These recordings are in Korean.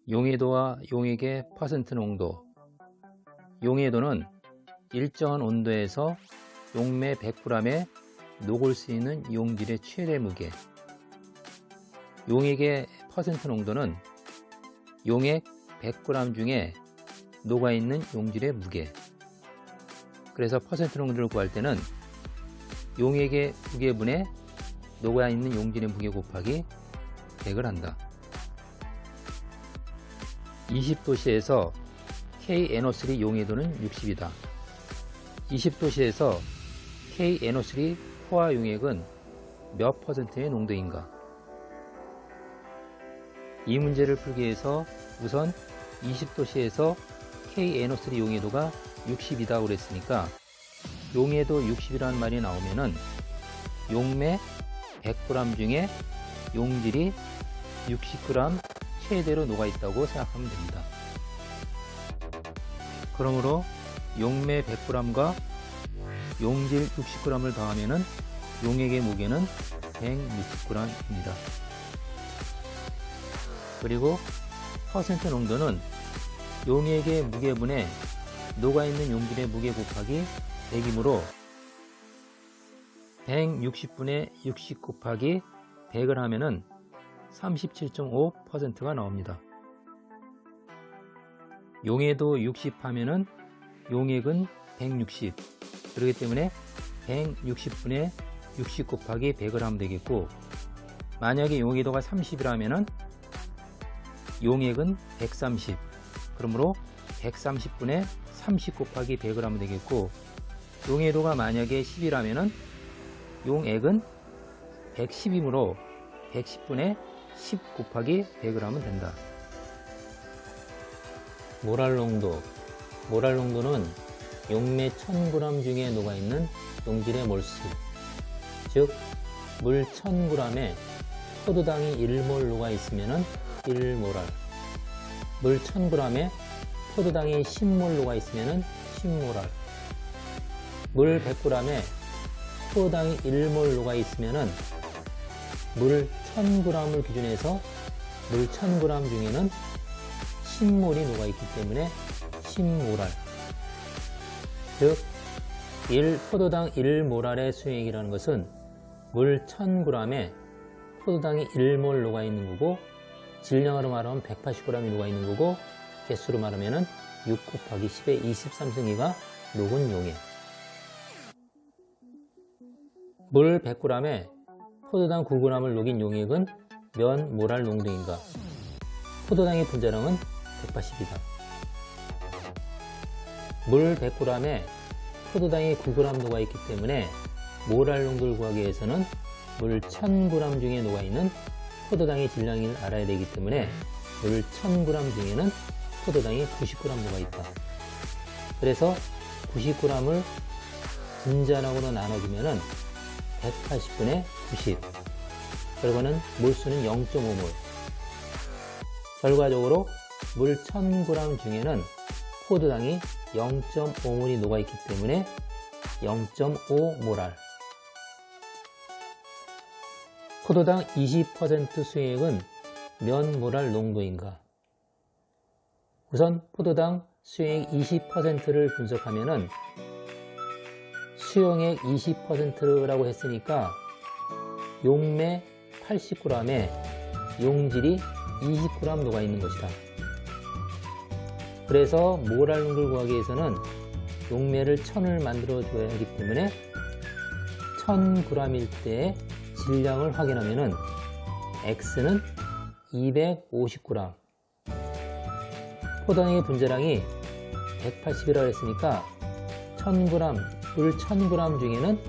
용해도와 용액의 퍼센트 농도. 용해도는 일정한 온도에서 용매 100g에 녹을 수 있는 용질의 최대 무게. 용액의 퍼센트 농도는 용액 100g 중에 녹아있는 용질의 무게. 그래서 퍼센트 농도를 구할 때는 용액의 무게분에 녹아있는 용질의 무게 곱하기 100을 한다. 20도씨에서 KNO3 용해도는 60이다. 20도씨에서 KNO3 포화 용액은 몇 퍼센트의 농도인가? 이 문제를 풀기 위해서 우선 20도씨에서 KNO3 용해도가 60이다 그랬으니까 용해도 60이라는 말이 나오면은 용매 100g 중에 용질이 60g 최대로 녹아있다고 생각하면 됩니다. 그러므로 용매 100g과 용질 60g을 더하면은 용액의 무게는 160g입니다. 그리고 퍼센트 농도는 용액의 무게분에 녹아있는 용질의 무게 곱하기 100이므로 160분의 60 곱하기 100을 하면은 37.5%가 나옵니다. 용해도 60 하면은 용액은 160. 그렇기 때문에 160분의 60 곱하기 100을 하면 되겠고, 만약에 용해도가 30이라면은 용액은 130. 그러므로 130분의 30 곱하기 100을 하면 되겠고, 용해도가 만약에 10이라면은 용액은 110이므로 110분의 10 곱하기 100을 하면 된다. 모랄 농도. 모랄 농도는 용매 1000g 중에 녹아있는 용질의 몰수, 즉 물 1000g에 포도당이 1몰 녹아있으면 1모랄, 물 1000g에 포도당이 10몰 녹아있으면 10모랄, 물 100g에 포도당이 1몰 녹아있으면 물 1000g을 기준해서 물 1000g 중에는 10몰이 녹아있기 때문에 10모랄, 즉 포도당 1모랄의 수액이라는 것은 물 1000g에 포도당이 1몰 녹아있는 거고, 질량으로 말하면 180g이 녹아있는 거고, 개수로 말하면 6 곱하기 10의 23승기가 녹은 용액. 물 100g에 포도당 9g을 녹인 용액은 몇 모랄 농도인가? 포도당의 분자량은 180이다. 물 100g에 포도당이 9g 녹아있기 때문에 모랄 농도를 구하기 위해서는 물 1000g 중에 녹아있는 포도당의 질량을 알아야 되기 때문에 물 1000g 중에는 포도당이 90g 녹아있다. 그래서 90g을 분자량으로 나눠주면은 180분의 90. 결과는 몰수는 0.5몰. 결과적으로 물 1000g 중에는 포도당이 0.5몰이 녹아있기 때문에 0.5모랄. 포도당 20% 수액은 몇 모랄 농도인가? 우선 포도당 수액 20%를 분석하면은 수용액 20%라고 했으니까 용매 80g에 용질이 20g 녹아있는 것이다. 그래서 모랄 농도를 구하기 위해서는 용매를 1000을 만들어 줘야 하기 때문에 1000g일 때의 질량을 확인하면은 X는 250g, 포도당의 분자량이 180이라고 했으니까 1000g, 물 1000g 중에는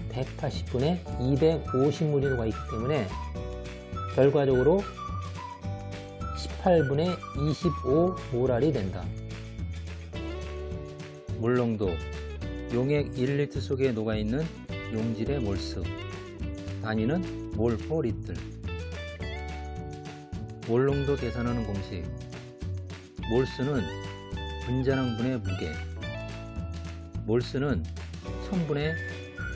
180분의 250몰이 녹아있기 때문에 결과적으로 18분의 25모랄이 된다. 물농도. 용액 1리터 속에 녹아있는 용질의 몰수. 단위는 몰/리터. 몰농도 계산하는 공식. 몰수는 분자량분의 무게, 몰수는 1000분의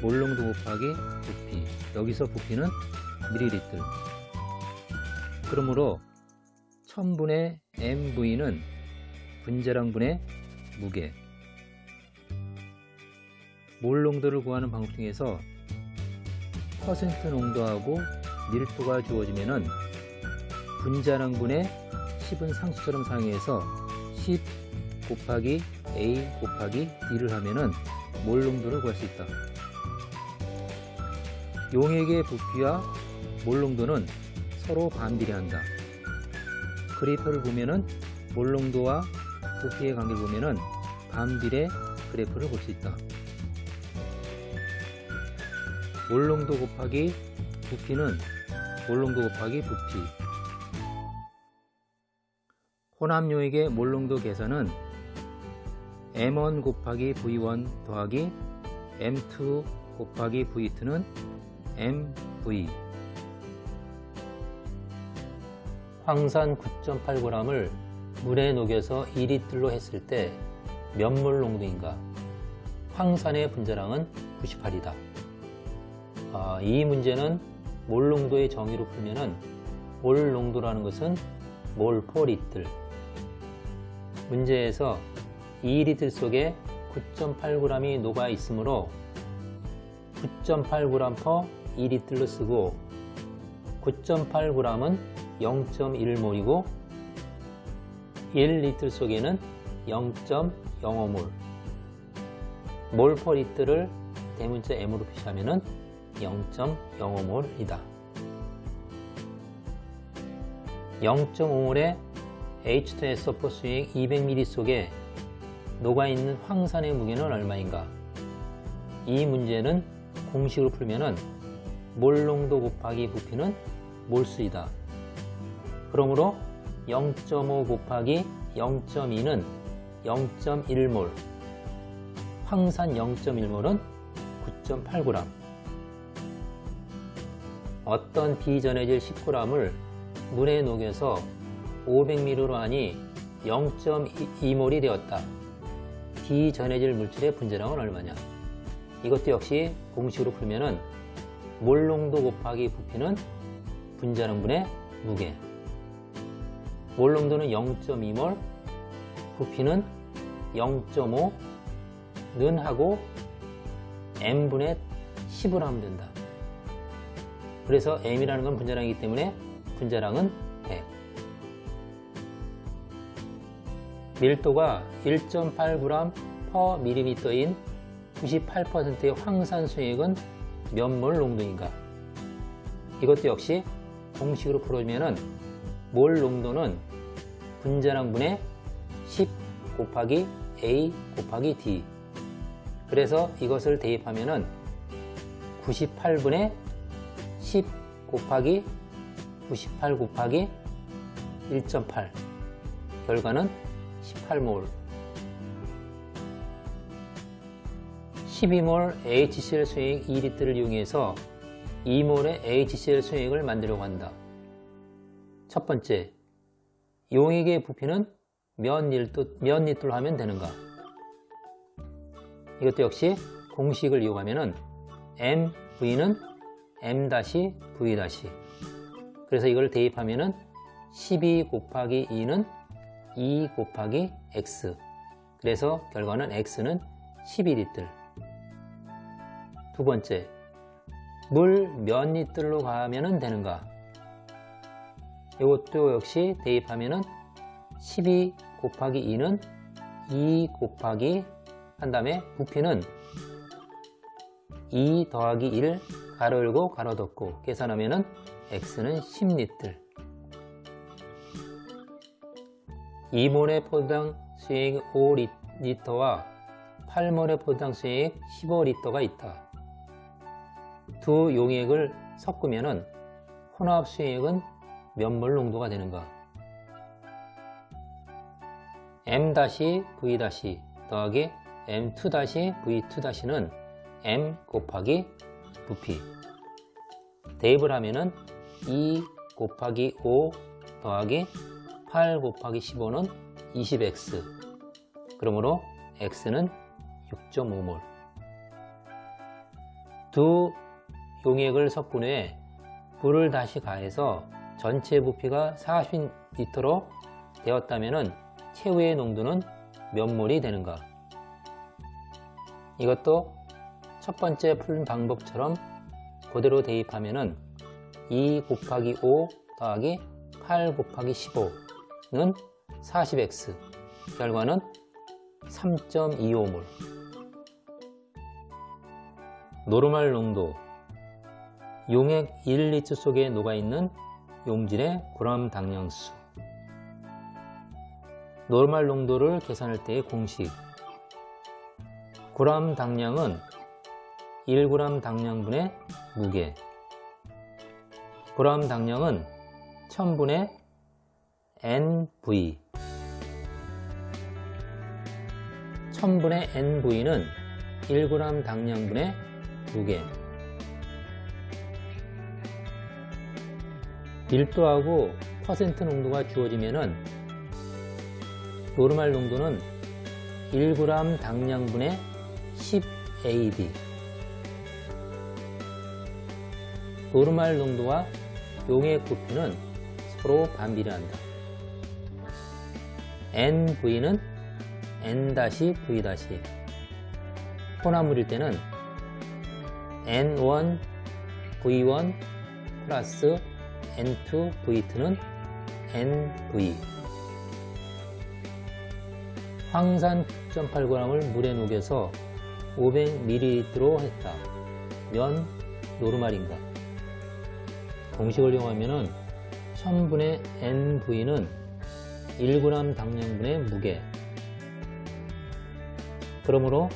몰농도 곱하기 부피, 여기서 부피는 밀리리터. 그러므로 1000분의 MV는 분자량분의 무게. 몰 농도를 구하는 방법 중에서 퍼센트 농도하고 밀도가 주어지면은 분자량분의 10은 상수처럼 사용해서 10 곱하기 A 곱하기 D를 하면은 몰 농도를 구할 수 있다. 용액의 부피와 몰 농도는 서로 반비례한다. 그래프를 보면은 몰 농도와 부피의 관계를 보면은 반비례 그래프를 볼 수 있다. 몰 농도 곱하기 부피는 몰 농도 곱하기 부피. 혼합용액의 몰 농도 계산은 M1 곱하기 V1 더하기 M2 곱하기 V2는 MV. 황산 9.8g을 물에 녹여서 2리터로 했을 때 몇 몰 농도인가? 황산의 분자량은 98이다. 이 문제는 몰 농도의 정의로 풀면은 몰 농도라는 것은 몰 퍼 리틀. 문제에서 2리터 속에 9.8g이 녹아 있으므로 9.8g 퍼 2리터로 쓰고 9.8g은 0.1몰이고 1리터 속에는 0.05몰. 몰 퍼 리터를 대문자 M으로 표시하면은 0.05몰이다. 0.5몰의 H2SO4 수액 200ml 속에 녹아있는 황산의 무게는 얼마인가? 이 문제는 공식으로 풀면은 몰 농도 곱하기 부피는 몰수이다. 그러므로 0.5 곱하기 0.2는 0.1몰, 황산 0.1몰은 9.8g. 어떤 비전해질 10g을 물에 녹여서 500ml로 하니 0.2몰이 되었다. 비전해질 물질의 분자량은 얼마냐? 이것도 역시 공식으로 풀면은 몰 농도 곱하기 부피는 분자량분의 무게. 몰 농도는 0.2몰, 부피는 0.5는 하고 M분의 10으로 하면 된다. 그래서 M이라는 건 분자량이기 때문에 분자량은 100. 밀도가 1.8g per ml인 98%의 황산 수액은 몇 몰 농도인가? 이것도 역시 공식으로 풀어주면은 몰 농도는 분자량분의 10 곱하기 A 곱하기 D. 그래서 이것을 대입하면은 98분의 10 곱하기 98 곱하기 1.8. 결과는 18몰. 12몰 HCl 수액 2리터를 이용해서 2몰의 HCl 수액을 만들려고 한다. 첫 번째, 용액의 부피는 몇 리터로 하면 되는가? 이것도 역시 공식을 이용하면은 MV는 M-V-. 그래서 이걸 대입하면은 12 곱하기 2는 2 곱하기 X. 그래서 결과는 X는 12리터. 두 번째, 물 몇 리터로 가면 되는가? 이것도 역시 대입하면은 12 곱하기 2는 2 곱하기 한 다음에 부피는 2 더하기 1 가로 열고 가로 닫고 계산하면은 X는 10리터. 2몰의 포도당 수액 5리터와 8몰의 포도당 수액 15리터가 있다. 두 용액을 섞으면은 혼합 수액은 몇 몰 농도가 되는가? M-V- 더하기 M2-V2-는 M 곱하기 부피. 대입을 하면은 2 곱하기 5 더하기 8 곱하기 15는 20X. 그러므로 X는 6.5몰. 두 용액을 섞은 후에 불을 다시 가해서 전체 부피가 40리터로 되었다면 최후의 농도는 몇 몰이 되는가? 이것도 첫 번째 푸는 방법처럼 그대로 대입하면 2 곱하기 5 더하기 8 곱하기 15는 40x, 결과는 3.25몰. 노르말 농도, 용액 1리터 속에 녹아있는 용질의 그램 당량수. 노르말 농도를 계산할 때의 공식. 그램 당량은 1g 당량분의 무게. 그램 당량은 1000분의 NV. 1000분의 NV는 1g 당량분의 무게. 밀도하고 퍼센트 농도가 주어지면은 노르말 농도는 1g 당량분의 10AD. 노르말 농도와 용액 부피는 서로 반비례한다. NV는 N-V- 혼합물일 때는 N1V1 플러스 N2V2는 NV. 황산 9.8g을 물에 녹여서 500ml로 했다. 면 노르말인가? 공식을 이용하면 1000분의 NV는 1g 당량분의 무게. 그러므로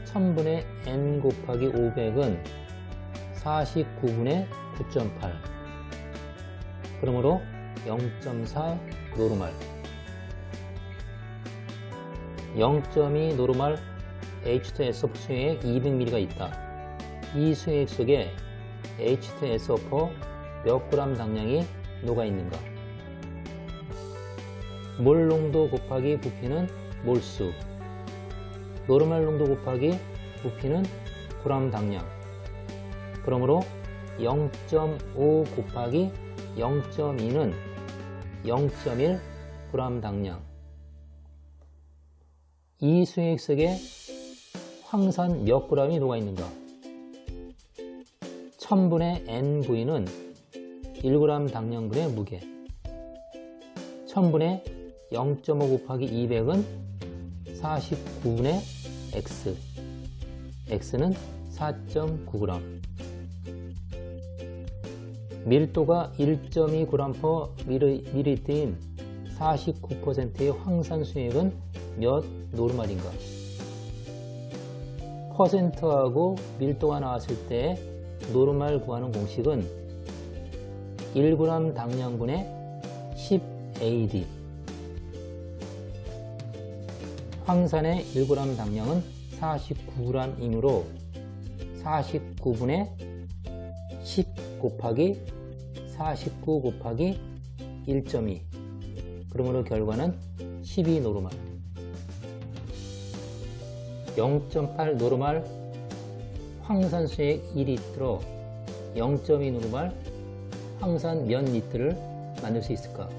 1000분의 N 곱하기 500은 49분의 9.8. 그러므로 0.4 노르말. 0.2 노르말 H2SO4 수액 200ml가 있다. 이 수액 속에 H2SO4 몇 그램 당량이 녹아있는가? 몰 농도 곱하기 부피는 몰수. 노르말 농도 곱하기 부피는 그램 당량. 그러므로 0.5 곱하기 0.2는 0.1 그램 당량. 이 수액 속에 황산 몇 g이 녹아있는가? 1000분의 NV는 1g 당량분의 무게. 1000분의 0.5 곱하기 200은 49분의 X. X는 4.9g. 밀도가 1.2g/ml인 49%의 황산 수액은 몇 노르말인가? 퍼센트하고 밀도가 나왔을 때 노르말 구하는 공식은 1g 당량분의 10AD. 황산의 1g 당량은 49g이므로 49분의 10 곱하기 49 곱하기 1.2. 그러므로 결과는 12 노르말. 0.8 노르말 황산 수액 2리터로 0.2 노르말 황산 몇 리터를 만들 수 있을까?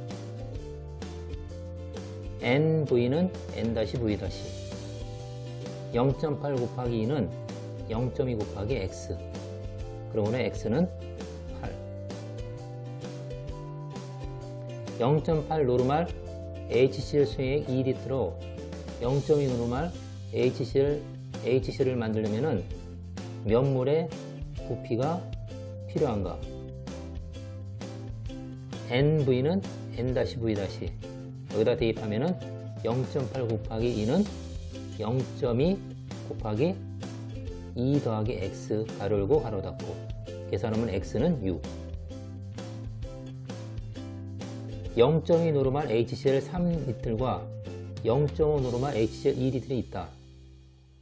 NV는 N-V-. 0.8 곱하기 2는 0.2 곱하기 X. 그러므로 X는 8. 0.8 노르말 HCl 수액 2리터로 0.2 노르말 HCl을 만들려면 몇 몰의 부피가 필요한가? NV는 N-V-. 여기다 대입하면 0.8 곱하기 2는 0.2 곱하기 2 더하기 X 가로 열고 가로 닫고 계산하면 X는 6. 0.2 노르말 HCl 3리터과 0.5 노르말 HCl 2리터이 있다.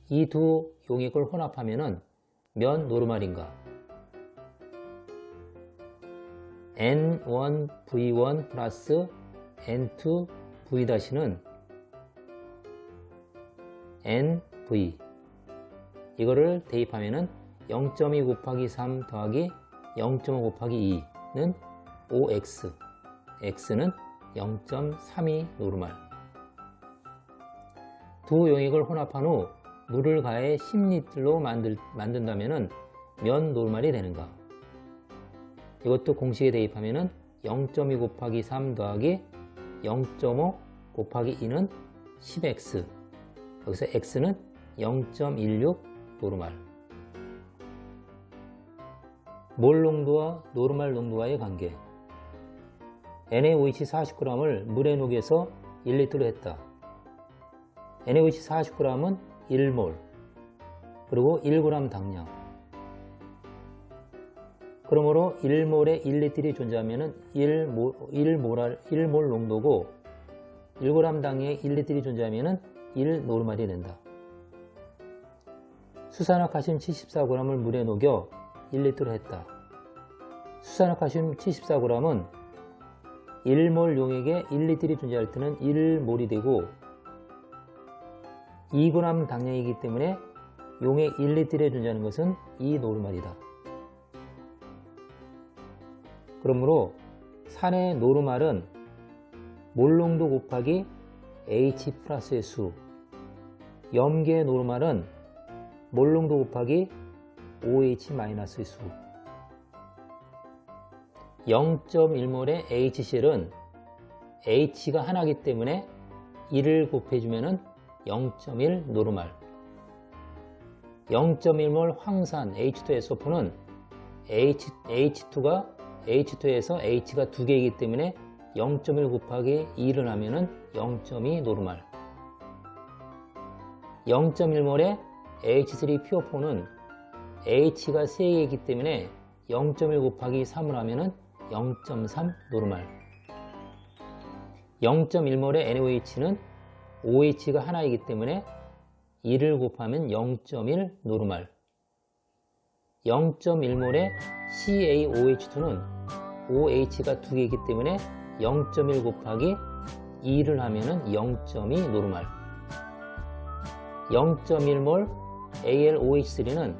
이 두 용액을 혼합하면 몇 노르말인가? N1V1 플러스 N2V-는 NV. 이거를 대입하면 0.2 곱하기 3 더하기 0.5 곱하기 2는 OX, X는 0.32 노르말. 두 용액을 혼합한 후 물을 가해 10리터로 만든다면 몇 노르말이 되는가? 이것도 공식에 대입하면 0.2 곱하기 3 더하기 0.5 곱하기 2는 10X. 여기서 X는 0.16 노르말. 몰 농도와 노르말 농도와의 관계. NaOH 40g을 물에 녹여서 1리터로 했다. NaOH 40g은 1몰, 그리고 1g 당량. 그러므로 1몰에 1리터이 존재하면 1몰 농도고 1g 당에 1리터이 존재하면 1노르말이 된다. 수산화칼슘 74g을 물에 녹여 1리터로 했다. 수산화칼슘 74g은 1몰 용액에 1리터이 존재할 때는 1몰이 되고 2g 당량이기 때문에 용액 1리터에 존재하는 것은 2노르말이다. 그러므로 산의 노르말은 몰농도 곱하기 H 플러스의 수, 염계의 노르말은 몰농도 곱하기 OH 마이너스의 수. 0.1몰의 HCl은 H가 하나이기 때문에 1을 곱해주면 0.1 노르말. 0.1몰 황산 H2SO4는 H2에서 H가 2개이기 때문에 0.1 곱하기 2를 하면 0.2 노르말. 0.1몰의 H3PO4는 H가 3개이기 때문에 0.1 곱하기 3을 하면 0.3 노르말. 0.1몰의 NaOH는 OH가 하나이기 때문에 2를 곱하면 0.1 노르말. 0.1몰의 CaOH2는 OH가 2개이기 때문에 0.1 곱하기 2를 하면 0.2 노르말. 0.1몰 AlOH3는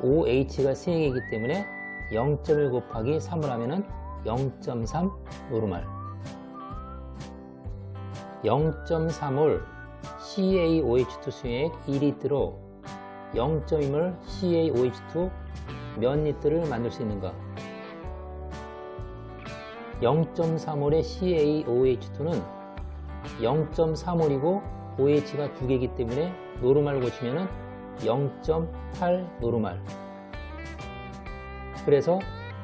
OH가 3개이기 때문에 0.1 곱하기 3을 하면 0.3 노르말. 0.3몰 CaOH2 수액 2리터로 0.2몰 CaOH2 몇 리터를 만들 수 있는가? 0.3몰의 CaOH2는 0.3몰이고 OH가 2개이기 때문에 노르말 고치면 0.8 노르말. 그래서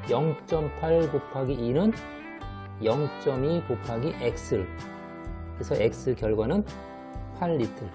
0.8 곱하기 2는 0.2 곱하기 X. 그래서 X 결과는 8리터.